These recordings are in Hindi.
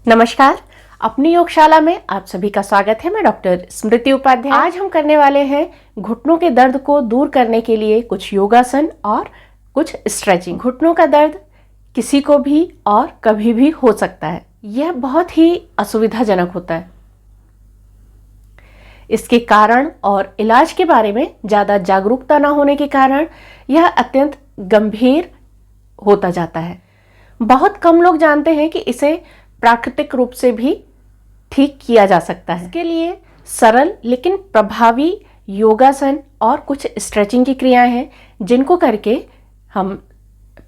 नमस्कार। अपनी योगशाला में आप सभी का स्वागत है। मैं डॉक्टर स्मृति उपाध्याय। आज हम करने वाले हैं घुटनों के दर्द को दूर करने के लिए कुछ योगासन और कुछ स्ट्रेचिंग। घुटनों का दर्द किसी को भी और कभी भी हो सकता है। यह बहुत ही असुविधाजनक होता है। इसके कारण और इलाज के बारे में ज़्यादा जागरूकता न होने के कारण यह अत्यंत गंभीर होता जाता है। बहुत कम लोग जानते हैं कि इसे प्राकृतिक रूप से भी ठीक किया जा सकता है। इसके लिए सरल लेकिन प्रभावी योगासन और कुछ स्ट्रेचिंग की क्रियाएं हैं जिनको करके हम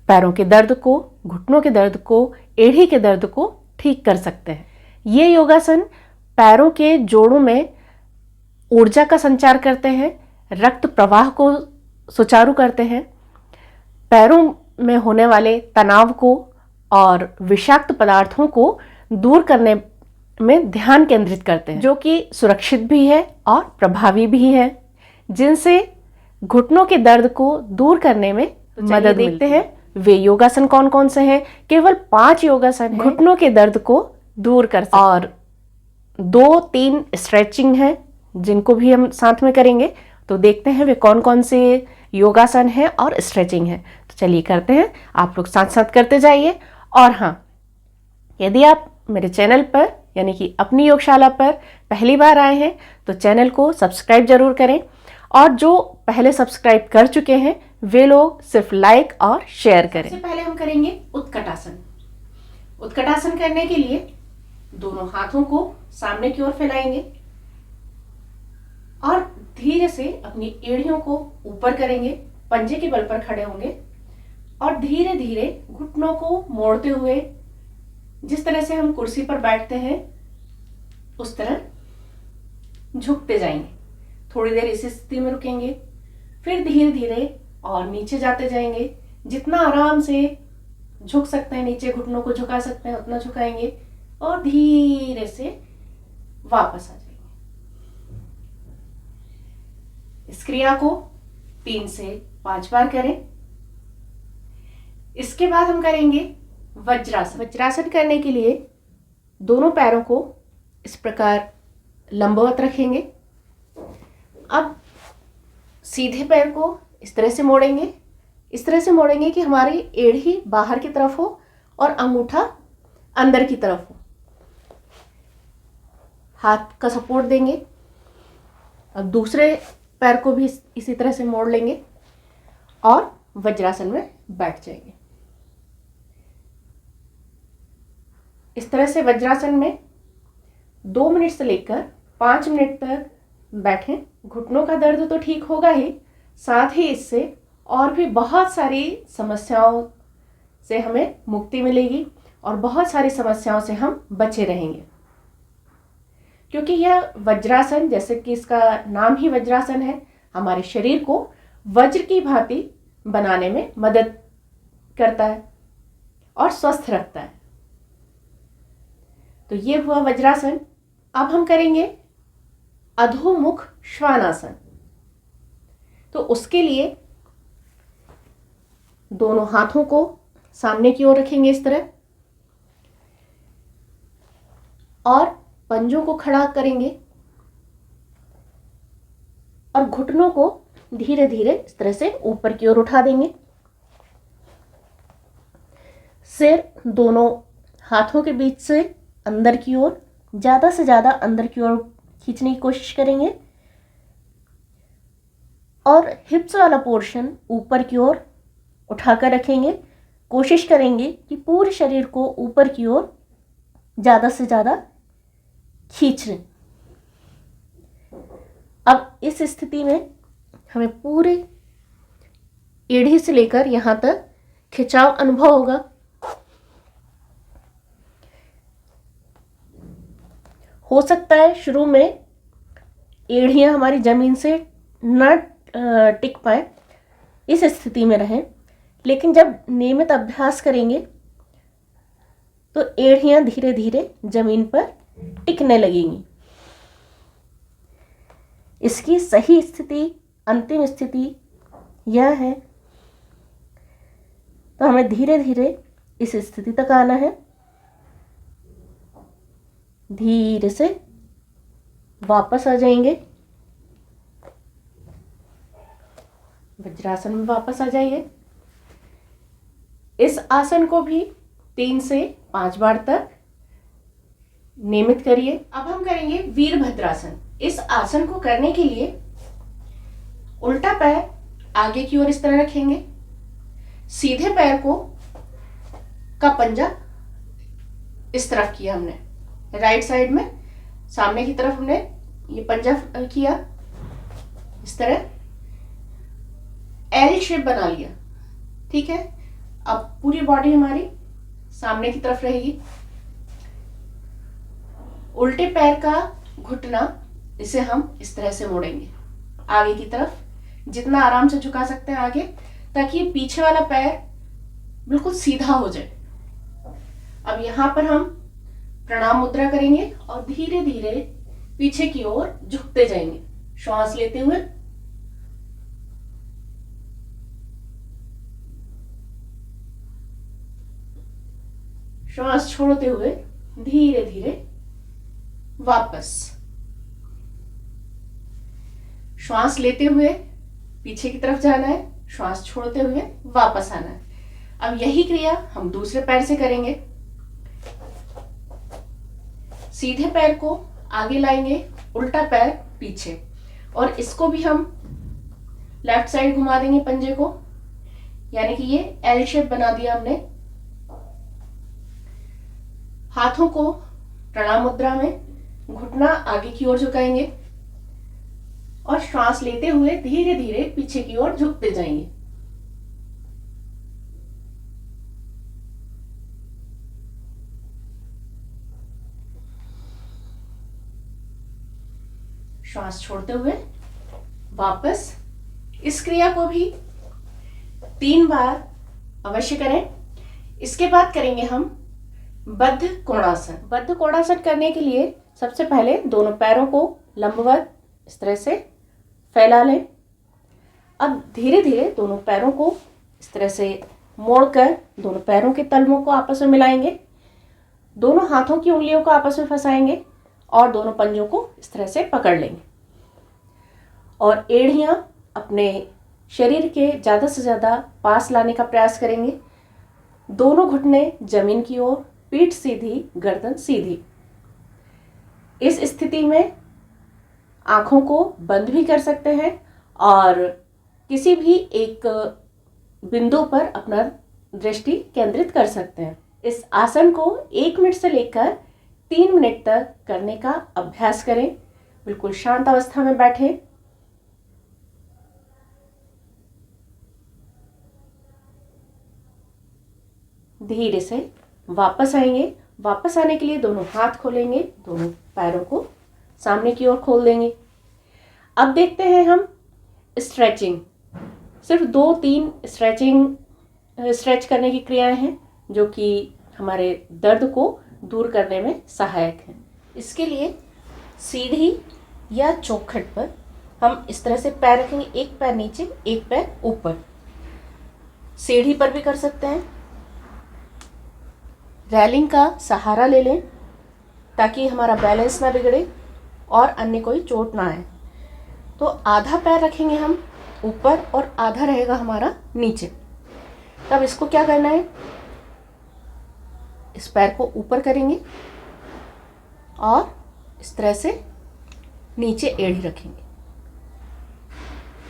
पैरों के दर्द को, घुटनों के दर्द को, एड़ी के दर्द को ठीक कर सकते हैं। ये योगासन पैरों के जोड़ों में ऊर्जा का संचार करते हैं, रक्त प्रवाह को सुचारू करते हैं, पैरों में होने वाले तनाव को और विषाक्त पदार्थों को दूर करने में ध्यान केंद्रित करते हैं, जो कि सुरक्षित भी है और प्रभावी भी है, जिनसे घुटनों के दर्द को दूर करने में मदद मिलती है। वे योगासन कौन कौन से हैं? केवल 5 योगासन हैं घुटनों के दर्द को दूर कर सकते, और 2-3 स्ट्रेचिंग हैं जिनको भी हम साथ में करेंगे। तो देखते हैं वे कौन कौन से योगासन हैं और स्ट्रेचिंग हैं। तो चलिए करते हैं, आप लोग साथ साथ करते जाइए। और हाँ, यदि आप मेरे चैनल पर यानी कि अपनी योगशाला पर पहली बार आए हैं तो चैनल को सब्सक्राइब जरूर करें, और जो पहले सब्सक्राइब कर चुके हैं वे लोग सिर्फ लाइक और शेयर करें। सबसे पहले हम करेंगे उत्कटासन। उत्कटासन करने के लिए दोनों हाथों को सामने की ओर फैलाएंगे और धीरे से अपनी एड़ियों को ऊपर करेंगे, पंजे के बल पर खड़े होंगे और धीरे धीरे घुटनों को मोड़ते हुए, जिस तरह से हम कुर्सी पर बैठते हैं उस तरह झुकते जाएंगे। थोड़ी देर इस स्थिति में रुकेंगे, फिर धीरे धीरे और नीचे जाते जाएंगे। जितना आराम से झुक सकते हैं, नीचे घुटनों को झुका सकते हैं, उतना झुकाएंगे और धीरे से वापस आ जाएंगे। इस क्रिया को 3 से 5 बार करें। इसके बाद हम करेंगे वज्रासन। वज्रासन करने के लिए दोनों पैरों को इस प्रकार लंबवत रखेंगे। अब सीधे पैर को इस तरह से मोड़ेंगे, इस तरह से मोड़ेंगे कि हमारी एड़ी बाहर की तरफ हो और अंगूठा अंदर की तरफ हो। हाथ का सपोर्ट देंगे। अब दूसरे पैर को भी इसी तरह से मोड़ लेंगे और वज्रासन में बैठ जाएंगे। इस तरह से वज्रासन में 2 मिनट से लेकर 5 मिनट तक बैठें। घुटनों का दर्द तो ठीक होगा ही, साथ ही इससे और भी बहुत सारी समस्याओं से हमें मुक्ति मिलेगी और बहुत सारी समस्याओं से हम बचे रहेंगे। क्योंकि यह वज्रासन, जैसे कि इसका नाम ही वज्रासन है, हमारे शरीर को वज्र की भांति बनाने में मदद करता है और स्वस्थ रखता है। तो ये हुआ वज्रासन। अब हम करेंगे अधोमुख श्वानासन। तो उसके लिए दोनों हाथों को सामने की ओर रखेंगे इस तरह और पंजों को खड़ा करेंगे और घुटनों को धीरे धीरे इस तरह से ऊपर की ओर उठा देंगे। सिर दोनों हाथों के बीच से अंदर की ओर, ज़्यादा से ज़्यादा अंदर की ओर खींचने की कोशिश करेंगे और हिप्स वाला पोर्शन ऊपर की ओर उठाकर रखेंगे। कोशिश करेंगे कि पूरे शरीर को ऊपर की ओर ज़्यादा से ज़्यादा खींच लें। अब इस स्थिति में हमें पूरे एड़ी से लेकर यहाँ तक खिंचाव अनुभव होगा। हो सकता है शुरू में एड़ियाँ हमारी जमीन से न टिक पाए, इस स्थिति में रहें, लेकिन जब नियमित अभ्यास करेंगे तो एड़ियाँ धीरे धीरे जमीन पर टिकने लगेंगी। इसकी सही स्थिति, अंतिम स्थिति यह है। तो हमें धीरे धीरे इस स्थिति तक आना है धीरे से वापस आ जाएंगे, वज्रासन में वापस आ जाइए। इस आसन को भी 3 से 5 बार तक नियमित करिए। अब हम करेंगे वीरभद्रासन। इस आसन को करने के लिए उल्टा पैर आगे की ओर इस तरह रखेंगे, सीधे पैर को का पंजा इस तरफ किया हमने, राइट साइड में सामने की तरफ हमने ये पंजा किया, इस तरह एल शेप बना लिया। ठीक है, अब पूरी बॉडी हमारी सामने की तरफ रहेगी। उल्टे पैर का घुटना इसे हम इस तरह से मोड़ेंगे आगे की तरफ, जितना आराम से झुका सकते हैं आगे, ताकि ये पीछे वाला पैर बिल्कुल सीधा हो जाए। अब यहां पर हम प्रणाम मुद्रा करेंगे और धीरे धीरे पीछे की ओर झुकते जाएंगे, श्वास लेते हुए। श्वास छोड़ते हुए धीरे धीरे वापस, श्वास लेते हुए पीछे की तरफ जाना है, श्वास छोड़ते हुए वापस आना है। अब यही क्रिया हम दूसरे पैर से करेंगे। सीधे पैर को आगे लाएंगे, उल्टा पैर पीछे, और इसको भी हम लेफ्ट साइड घुमा देंगे पंजे को, यानी कि ये एल शेप बना दिया हमने। हाथों को प्रणाम मुद्रा में घुटना आगे की ओर झुकाएंगे और श्वास लेते हुए धीरे धीरे पीछे की ओर झुकते जाएंगे। श्वास छोड़ते हुए वापस। इस क्रिया को भी 3 बार अवश्य करें। इसके बाद करेंगे हम बद्ध कोणासन। बद्ध कोणासन करने के लिए सबसे पहले दोनों पैरों को लंबवत इस तरह से फैला लें। अब धीरे धीरे दोनों पैरों को इस तरह से मोड़कर दोनों पैरों के तलवों को आपस में मिलाएंगे, दोनों हाथों की उंगलियों को आपस में फंसाएंगे और दोनों पंजों को इस तरह से पकड़ लेंगे और एड़ियां अपने शरीर के ज़्यादा से ज़्यादा पास लाने का प्रयास करेंगे। दोनों घुटने जमीन की ओर, पीठ सीधी, गर्दन सीधी। इस स्थिति में आंखों को बंद भी कर सकते हैं और किसी भी एक बिंदु पर अपना दृष्टि केंद्रित कर सकते हैं। इस आसन को 1 मिनट से लेकर 3 मिनट तक करने का अभ्यास करें। बिल्कुल शांत अवस्था में बैठें। धीरे से वापस आएंगे। वापस आने के लिए दोनों हाथ खोलेंगे, दोनों पैरों को सामने की ओर खोल देंगे। अब देखते हैं हम स्ट्रेचिंग। सिर्फ 2-3 स्ट्रेच करने की क्रियाएं हैं जो कि हमारे दर्द को दूर करने में सहायक हैं। इसके लिए सीढ़ी या चौखट पर हम इस तरह से पैर रखेंगे, एक पैर नीचे, एक पैर ऊपर। सीढ़ी पर भी कर सकते हैं। रेलिंग का सहारा ले लें ताकि हमारा बैलेंस ना बिगड़े और अन्य कोई चोट ना आए। तो आधा पैर रखेंगे हम ऊपर और आधा रहेगा हमारा नीचे। तब इसको क्या करना है, इस पैर को ऊपर करेंगे और इस तरह से नीचे एड़ी रखेंगे,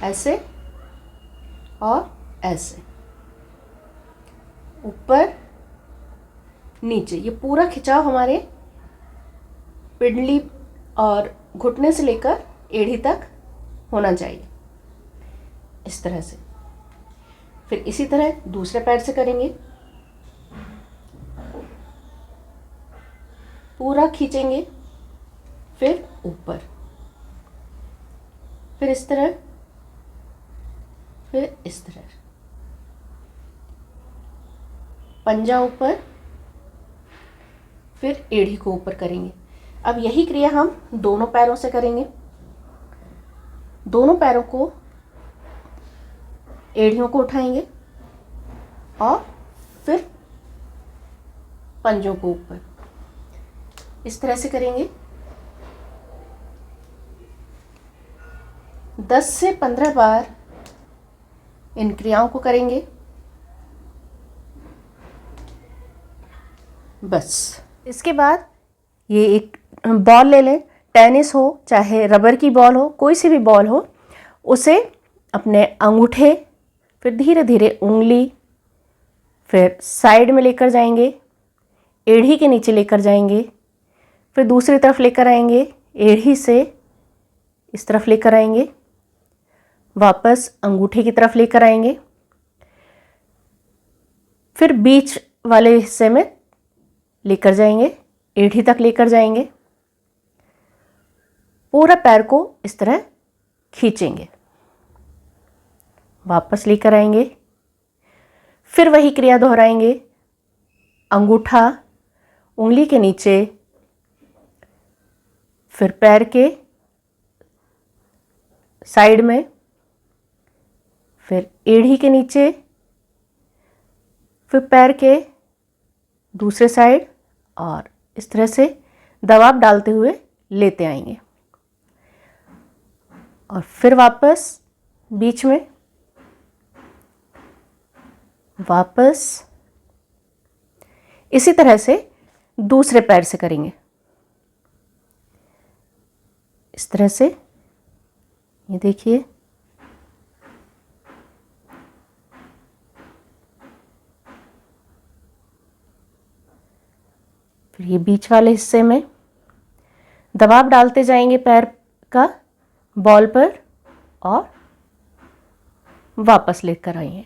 ऐसे और ऐसे, ऊपर नीचे। ये पूरा खिंचाव हमारे पिंडली और घुटने से लेकर एड़ी तक होना चाहिए, इस तरह से। फिर इसी तरह दूसरे पैर से करेंगे। पूरा खींचेंगे, फिर ऊपर, फिर इस तरह, फिर इस तरह, पंजा ऊपर, फिर एड़ी को ऊपर करेंगे। अब यही क्रिया हम दोनों पैरों से करेंगे। दोनों पैरों को, एड़ियों को उठाएंगे और फिर पंजों को ऊपर, इस तरह से करेंगे। 10 से 15 बार इन क्रियाओं को करेंगे। बस इसके बाद ये एक बॉल ले लें, टेनिस हो चाहे रबर की बॉल हो, कोई सी भी बॉल हो, उसे अपने अंगूठे, फिर धीरे धीरे उंगली, फिर साइड में लेकर जाएंगे, एड़ी के नीचे लेकर जाएंगे, फिर दूसरी तरफ लेकर आएंगे, एड़ी से इस तरफ लेकर आएंगे, वापस अंगूठे की तरफ लेकर आएंगे, फिर बीच वाले हिस्से में लेकर जाएंगे, एड़ी तक लेकर जाएंगे, पूरा पैर को इस तरह खींचेंगे, वापस लेकर आएंगे, फिर वही क्रिया दोहराएंगे। अंगूठा उंगली के नीचे, फिर पैर के साइड में, फिर एड़ी के नीचे, फिर पैर के दूसरे साइड, और इस तरह से दबाव डालते हुए लेते आएंगे, और फिर वापस बीच में, वापस इसी तरह से दूसरे पैर से करेंगे। इस तरह से ये देखिए, फिर ये बीच वाले हिस्से में दबाव डालते जाएंगे पैर का बॉल पर, और वापस लेकर आएंगे।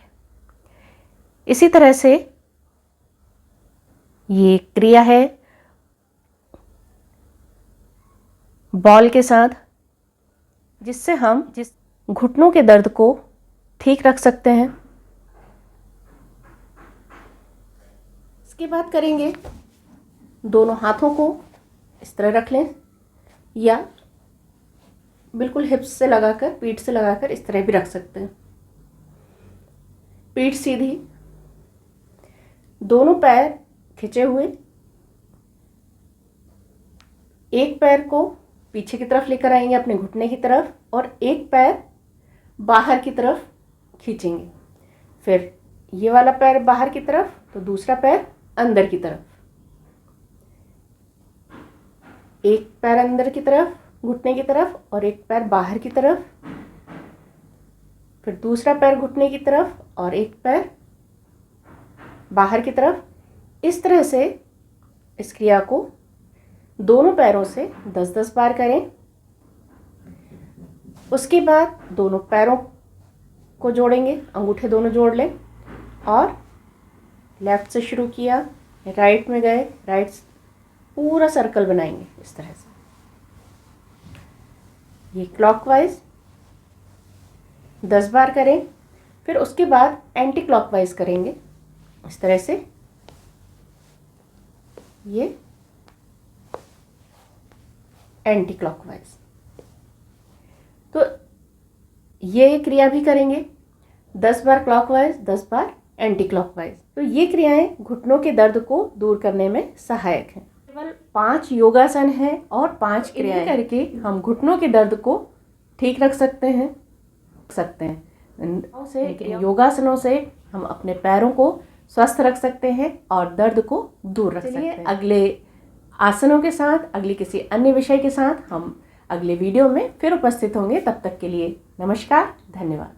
इसी तरह से ये क्रिया है बॉल के साथ, जिससे हम जिस घुटनों के दर्द को ठीक रख सकते हैं। इसके बाद करेंगे, दोनों हाथों को इस तरह रख लें, या बिल्कुल हिप्स से लगाकर, पीठ से लगाकर इस तरह भी रख सकते हैं। पीठ सीधी, दोनों पैर खिंचे हुए, एक पैर को पीछे की तरफ लेकर आएंगे अपने घुटने की तरफ, और एक पैर बाहर की तरफ खींचेंगे। फिर ये वाला पैर बाहर की तरफ, तो दूसरा पैर अंदर की तरफ, एक पैर अंदर की तरफ घुटने की तरफ, और एक पैर बाहर की तरफ, फिर दूसरा पैर घुटने की तरफ, और एक पैर बाहर की तरफ। इस तरह से इस क्रिया को दोनों पैरों से 10-10 बार करें। उसके बाद दोनों पैरों को जोड़ेंगे, अंगूठे दोनों जोड़ लें, और लेफ्ट से शुरू किया, राइट में गए, राइट पूरा सर्कल बनाएंगे इस तरह से। ये क्लॉकवाइज 10 बार करें। फिर उसके बाद एंटी क्लॉकवाइज करेंगे इस तरह से। ये एंटी क्लॉकवाइज, तो ये क्रिया भी करेंगे 10 बार क्लॉकवाइज, 10 बार एंटी क्लॉकवाइज। तो ये क्रियाएं घुटनों के दर्द को दूर करने में सहायक हैं। केवल 5 योगासन हैं और 5 क्रियाएं करके हम घुटनों के दर्द को ठीक रख सकते हैं। योगासनों से हम अपने पैरों को स्वस्थ रख सकते हैं और दर्द को दूर रख सकते हैं। अगले आसनों के साथ, अगले किसी अन्य विषय के साथ हम अगले वीडियो में फिर उपस्थित होंगे। तब तक के लिए नमस्कार, धन्यवाद।